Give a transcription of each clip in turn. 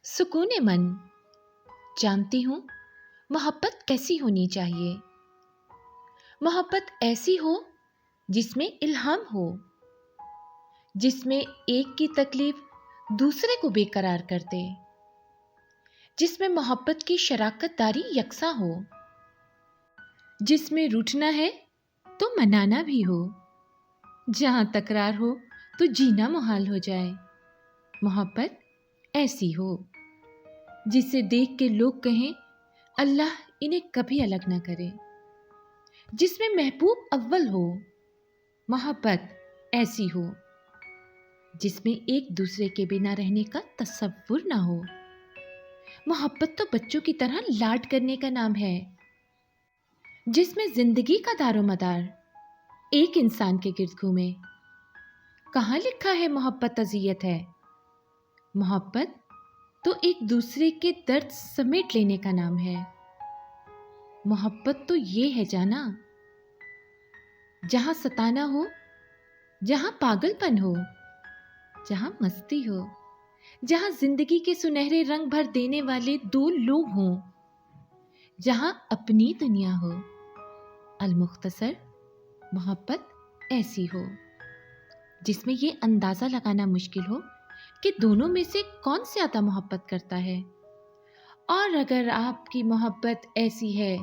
सुकून मन। जानती हूँ मोहब्बत कैसी होनी चाहिए। मोहब्बत ऐसी हो जिसमें इल्हाम हो, जिसमें एक की तकलीफ दूसरे को बेकरार कर दे, जिसमें मोहब्बत की शराकतदारी यकसा हो, जिसमें रूठना है तो मनाना भी हो, जहाँ तकरार हो तो जीना मुहाल हो जाए। मोहब्बत ऐसी हो जिसे देख के लोग कहें अल्लाह इन्हें कभी अलग न करे, जिसमें महबूब अव्वल हो। मोहब्बत ऐसी हो जिसमें एक दूसरे के बिना रहने का तसव्वुर ना हो। मोहब्बत तो बच्चों की तरह लाड करने का नाम है, जिसमें जिंदगी का दारोमदार एक इंसान के गिर्द घूमे। कहाँ लिखा है मोहब्बत अजियत है। मोहब्बत तो एक दूसरे के दर्द समेट लेने का नाम है। मोहब्बत तो ये है जाना, जहां सताना हो, जहां पागलपन हो, जहां मस्ती हो, जहां जिंदगी के सुनहरे रंग भर देने वाले दो लोग हों, जहां अपनी दुनिया हो। अल-मुख्तसर मोहब्बत ऐसी हो जिसमें ये अंदाजा लगाना मुश्किल हो कि दोनों में से कौन ज्यादा मोहब्बत करता है। और अगर आपकी मोहब्बत ऐसी है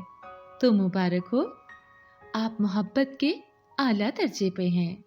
तो मुबारक हो, आप मोहब्बत के आला दर्जे पे हैं।